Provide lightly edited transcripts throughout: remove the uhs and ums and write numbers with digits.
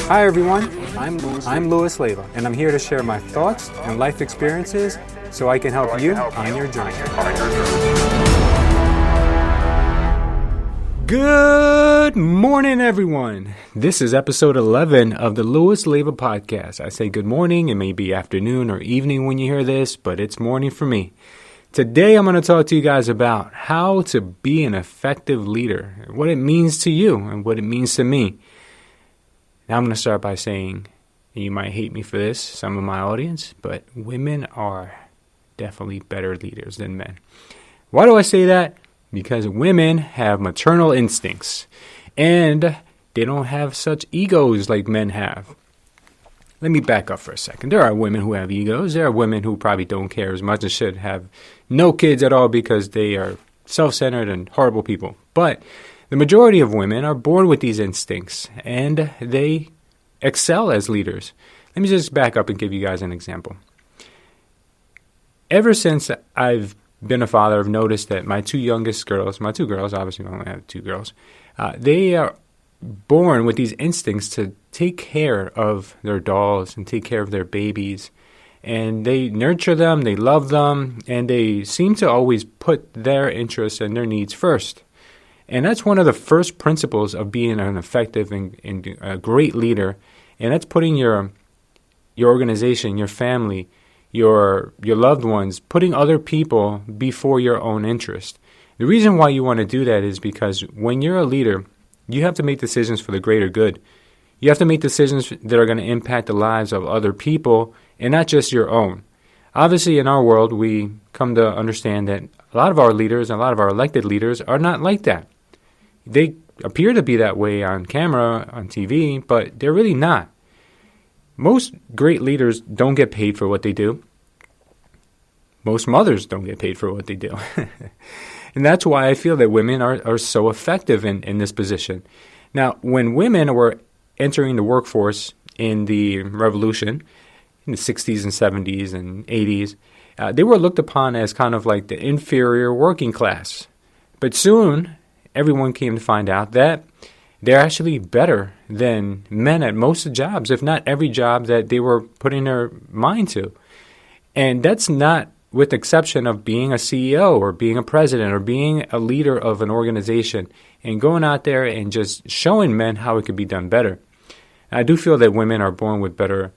Hi everyone, I'm Louis Leva, and I'm here to share my thoughts and life experiences so I can help you on your journey. Good morning everyone. This is episode 11 of the Louis Leva podcast. I say good morning, it may be afternoon or evening when you hear this, but it's morning for me. Today I'm going to talk to you guys about how to be an effective leader, what it means to you and what it means to me. Now I'm going to start by saying, and you might hate me for this, some of my audience, but women are definitely better leaders than men. Why do I say that? Because women have maternal instincts, and they don't have such egos like men have. Let me back up for a second. There are women who have egos. There are women who probably don't care as much and should have no kids at all because they are self-centered and horrible people. But the majority of women are born with these instincts, and they excel as leaders. Let me just back up and give you guys an example. Ever since I've been a father, I've noticed that my two girls, obviously I only have two girls, they are born with these instincts to take care of their dolls and take care of their babies. And they nurture them, they love them, and they seem to always put their interests and their needs first. And that's one of the first principles of being an effective and a great leader. And that's putting your organization, your family, your loved ones, putting other people before your own interest. The reason why you want to do that is because when you're a leader, you have to make decisions for the greater good. You have to make decisions that are going to impact the lives of other people and not just your own. Obviously, in our world, we come to understand that a lot of our leaders, a lot of our elected leaders are not like that. They appear to be that way on camera, on TV, but they're really not. Most great leaders don't get paid for what they do. Most mothers don't get paid for what they do. And that's why I feel that women are so effective in this position. Now, when women were entering the workforce in the revolution, in the 60s and 70s and 80s, they were looked upon as kind of like the inferior working class. But soon, everyone came to find out that they're actually better than men at most jobs, if not every job that they were putting their mind to. And that's not with the exception of being a CEO or being a president or being a leader of an organization and going out there and just showing men how it could be done better. I do feel that women are born with better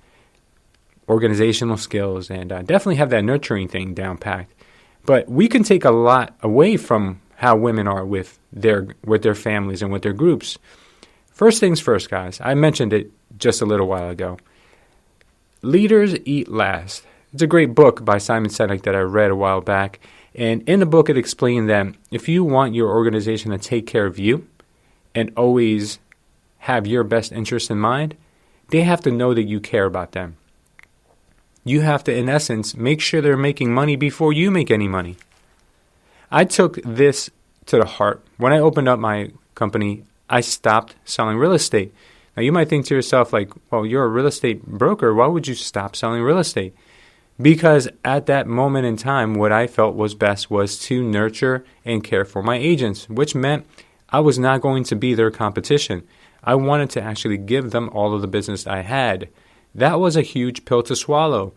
organizational skills and definitely have that nurturing thing down packed. But we can take a lot away from how women are with their families and with their groups. First things first, guys. I mentioned it just a little while ago. Leaders Eat Last. It's a great book by Simon Sinek that I read a while back. And in the book, it explained that if you want your organization to take care of you and always have your best interest in mind, they have to know that you care about them. You have to, in essence, make sure they're making money before you make any money. I took this to the heart. When I opened up my company, I stopped selling real estate. Now, you might think to yourself, like, well, you're a real estate broker. Why would you stop selling real estate? Because at that moment in time, what I felt was best was to nurture and care for my agents, which meant I was not going to be their competition. I wanted to actually give them all of the business I had. That was a huge pill to swallow.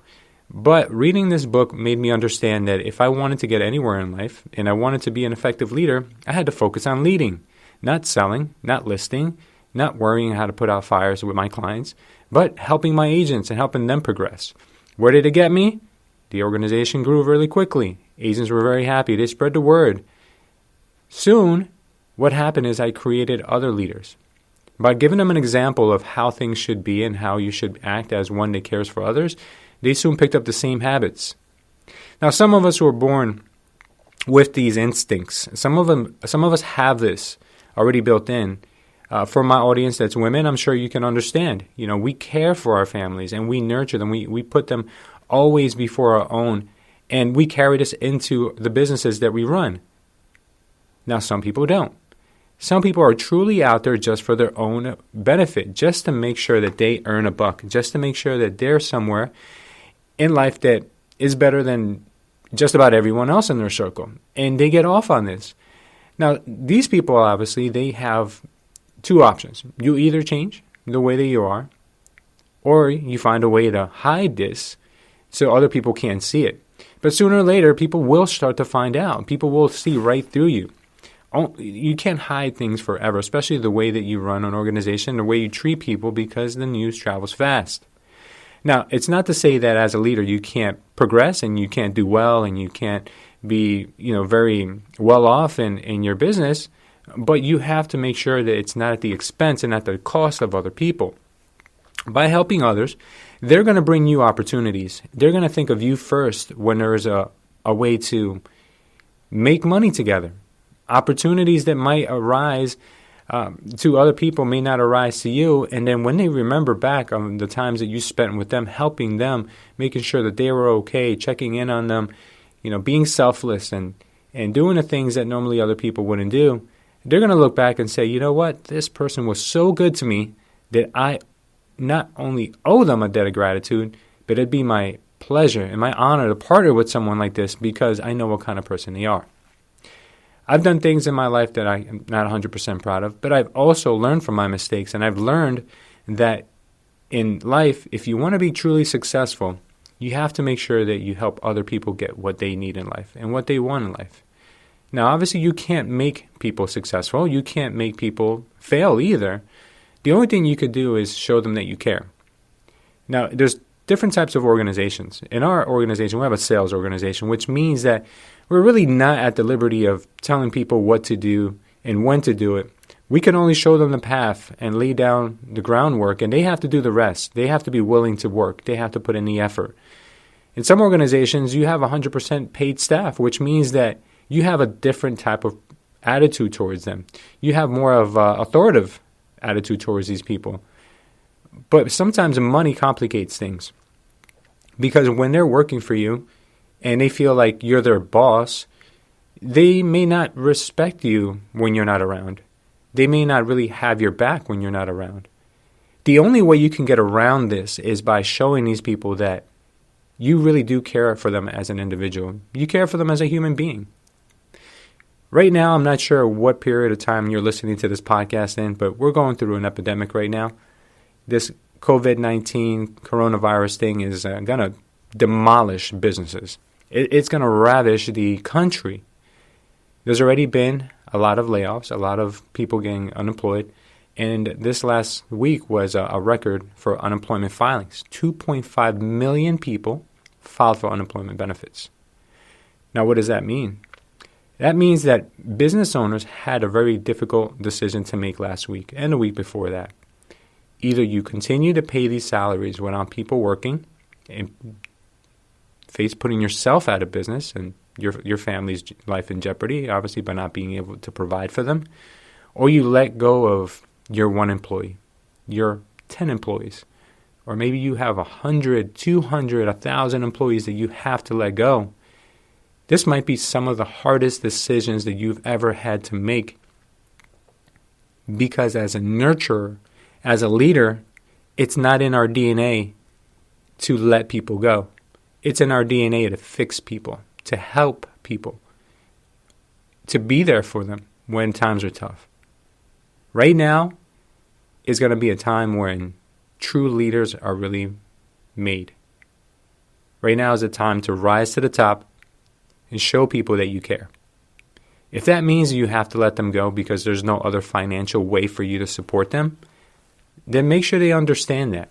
But reading this book made me understand that if I wanted to get anywhere in life and I wanted to be an effective leader, I had to focus on leading, not selling, not listing, not worrying how to put out fires with my clients, but helping my agents and helping them progress. Where did it get me? The organization grew really quickly. Agents were very happy. They spread the word. Soon, what happened is I created other leaders. By giving them an example of how things should be and how you should act as one that cares for others, they soon picked up the same habits. Now, some of us were born with these instincts. Some of us have this already built in. For my audience that's women, I'm sure you can understand. You know, we care for our families and we nurture them. We put them always before our own, and we carry this into the businesses that we run. Now, some people don't. Some people are truly out there just for their own benefit, just to make sure that they earn a buck, just to make sure that they're somewhere in life that is better than just about everyone else in their circle. And they get off on this. Now, these people, obviously, they have two options. You either change the way that you are, or you find a way to hide this so other people can't see it. But sooner or later, people will start to find out. People will see right through you. You can't hide things forever, especially the way that you run an organization, the way you treat people, because the news travels fast. Now, it's not to say that as a leader you can't progress and you can't do well and you can't be, very well off in your business, but you have to make sure that it's not at the expense and at the cost of other people. By helping others, they're going to bring you opportunities. They're going to think of you first when there is a way to make money together. Opportunities that might arise to other people may not arise to you. And then when they remember back on the times that you spent with them, helping them, making sure that they were okay, checking in on them, being selfless and doing the things that normally other people wouldn't do, they're going to look back and say, you know what, this person was so good to me that I not only owe them a debt of gratitude, but it'd be my pleasure and my honor to partner with someone like this because I know what kind of person they are. I've done things in my life that I'm not 100% proud of, but I've also learned from my mistakes, and I've learned that in life, if you want to be truly successful, you have to make sure that you help other people get what they need in life and what they want in life. Now, obviously, you can't make people successful. You can't make people fail either. The only thing you could do is show them that you care. Now, there's different types of organizations. In our organization, we have a sales organization, which means that we're really not at the liberty of telling people what to do and when to do it. We can only show them the path and lay down the groundwork, and they have to do the rest. They have to be willing to work. They have to put in the effort. In some organizations, you have 100% paid staff, which means that you have a different type of attitude towards them. You have more of an authoritative attitude towards these people. But sometimes money complicates things, because when they're working for you and they feel like you're their boss, they may not respect you when you're not around. They may not really have your back when you're not around. The only way you can get around this is by showing these people that you really do care for them as an individual. You care for them as a human being. Right now, I'm not sure what period of time you're listening to this podcast in, but we're going through an epidemic right now. This COVID-19 coronavirus thing is going to demolish businesses. It's going to ravish the country. There's already been a lot of layoffs, a lot of people getting unemployed, and this last week was a record for unemployment filings. 2.5 million people filed for unemployment benefits. Now, what does that mean? That means that business owners had a very difficult decision to make last week and the week before that. Either you continue to pay these salaries without people working and face putting yourself out of business and your family's life in jeopardy, obviously, by not being able to provide for them, or you let go of your one employee, your 10 employees, or maybe you have 100, 200, 1,000 employees that you have to let go. This might be some of the hardest decisions that you've ever had to make, because as a nurturer, as a leader, it's not in our DNA to let people go. It's in our DNA to fix people, to help people, to be there for them when times are tough. Right now is going to be a time when true leaders are really made. Right now is a time to rise to the top and show people that you care. If that means you have to let them go because there's no other financial way for you to support them, then make sure they understand that.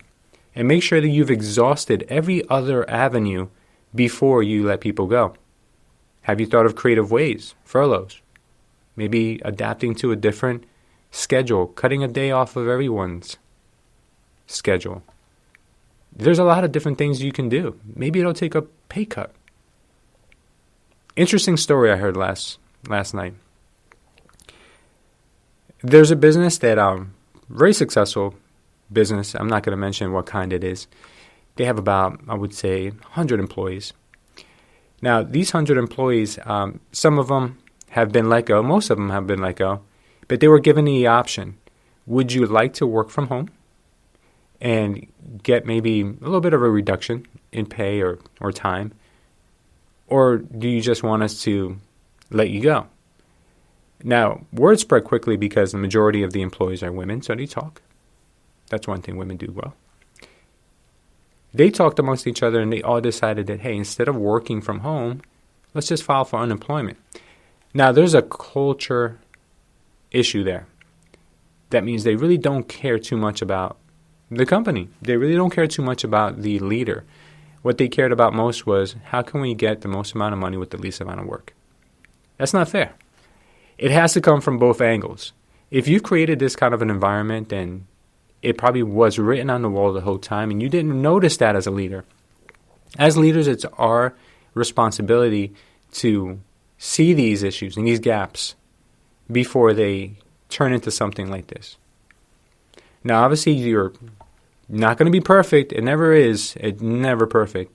And make sure that you've exhausted every other avenue before you let people go. Have you thought of creative ways, furloughs? Maybe adapting to a different schedule, cutting a day off of everyone's schedule. There's a lot of different things you can do. Maybe it'll take a pay cut. Interesting story I heard last night. There's a business that very successful business. I'm not going to mention what kind it is. They have about, I would say, 100 employees. Now, these 100 employees, some of them have been let go. Most of them have been let go. But they were given the option. Would you like to work from home and get maybe a little bit of a reduction in pay or time? Or do you just want us to let you go? Now, word spread quickly because the majority of the employees are women, so they talk. That's one thing women do well. They talked amongst each other, and they all decided that, hey, instead of working from home, let's just file for unemployment. Now, there's a culture issue there. That means they really don't care too much about the company. They really don't care too much about the leader. What they cared about most was, how can we get the most amount of money with the least amount of work? That's not fair. It has to come from both angles. If you've created this kind of an environment and it probably was written on the wall the whole time and you didn't notice that as a leader, as leaders, it's our responsibility to see these issues and these gaps before they turn into something like this. Now, obviously, you're not going to be perfect. It never is. It's never perfect.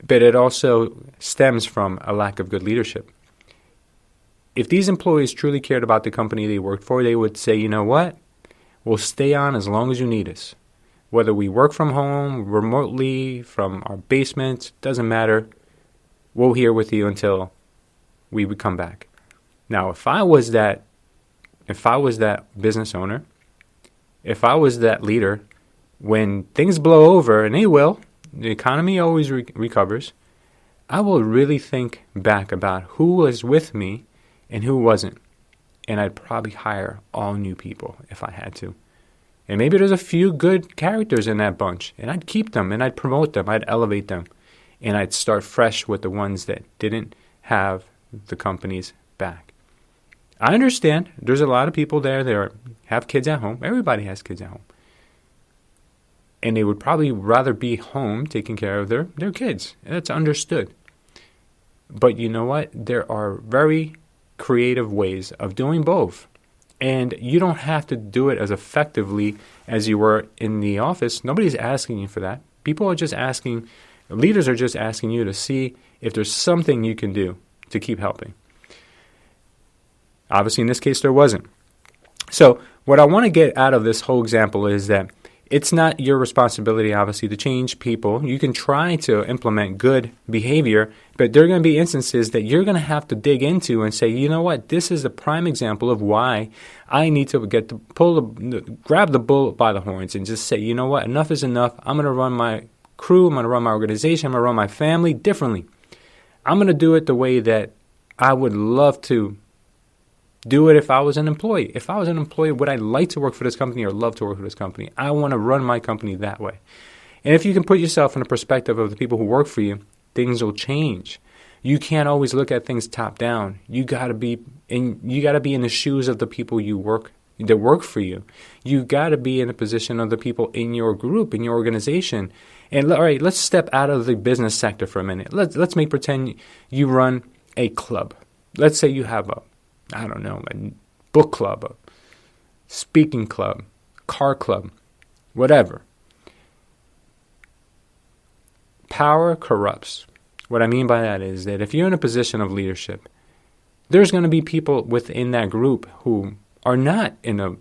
But it also stems from a lack of good leadership. If these employees truly cared about the company they worked for, they would say, you know what? We'll stay on as long as you need us. Whether we work from home, remotely, from our basements, doesn't matter. We'll here with you until we would come back. Now, if I was that business owner, if I was that leader, when things blow over, and they will, the economy always recovers, I will really think back about who was with me and who wasn't. And I'd probably hire all new people if I had to. And maybe there's a few good characters in that bunch, and I'd keep them, and I'd promote them, I'd elevate them, and I'd start fresh with the ones that didn't have the company's back. I understand there's a lot of people there that have kids at home. Everybody has kids at home. And they would probably rather be home taking care of their kids. And that's understood. But you know what? There are very creative ways of doing both. And you don't have to do it as effectively as you were in the office. Nobody's asking you for that. Leaders are just asking you to see if there's something you can do to keep helping. Obviously, in this case, there wasn't. So what I want to get out of this whole example is that it's not your responsibility, obviously, to change people. You can try to implement good behavior, but there are going to be instances that you're going to have to dig into and say, you know what, this is a prime example of why I need to grab the bull by the horns and just say, you know what, enough is enough. I'm going to run my crew, I'm going to run my organization, I'm going to run my family differently. I'm going to do it the way that I would love to do it if I was an employee. If I was an employee, would I like to work for this company or love to work for this company? I want to run my company that way. And if you can put yourself in the perspective of the people who work for you, things will change. You can't always look at things top down. You got to be in the shoes of the people that work for you. You got to be in the position of the people in your group, in your organization. And all right, let's step out of the business sector for a minute. Let's pretend you run a club. Let's say you have a book club, a speaking club, car club, whatever. Power corrupts. What I mean by that is that if you're in a position of leadership, there's going to be people within that group who are not in a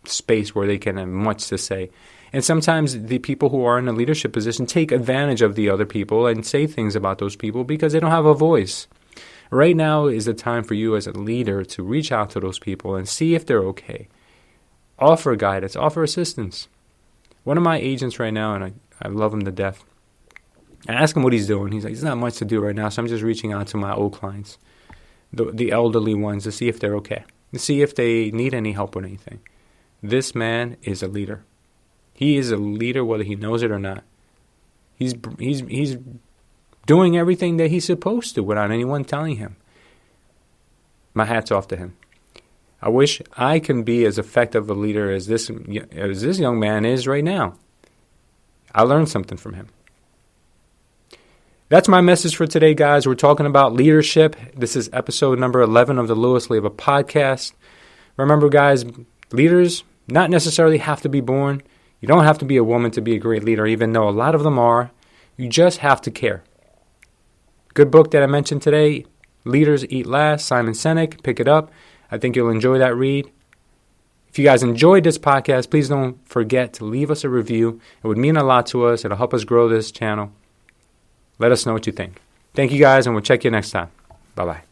space where they can have much to say. And sometimes the people who are in a leadership position take advantage of the other people and say things about those people because they don't have a voice. Right now is the time for you as a leader to reach out to those people and see if they're okay. Offer guidance, offer assistance. One of my agents right now, and I love him to death, I ask him what he's doing. He's like, there's not much to do right now, so I'm just reaching out to my old clients, the elderly ones, to see if they're okay, to see if they need any help with anything. This man is a leader. He is a leader whether he knows it or not. He's doing everything that he's supposed to without anyone telling him. My hat's off to him. I wish I can be as effective a leader as this young man is right now. I learned something from him. That's my message for today, guys. We're talking about leadership. This is episode number 11 of the Lewis Leva podcast. Remember, guys, leaders not necessarily have to be born. You don't have to be a woman to be a great leader, even though a lot of them are. You just have to care. Good book that I mentioned today, Leaders Eat Last, Simon Sinek. Pick it up. I think you'll enjoy that read. If you guys enjoyed this podcast, please don't forget to leave us a review. It would mean a lot to us. It'll help us grow this channel. Let us know what you think. Thank you guys, and we'll check you next time. Bye-bye.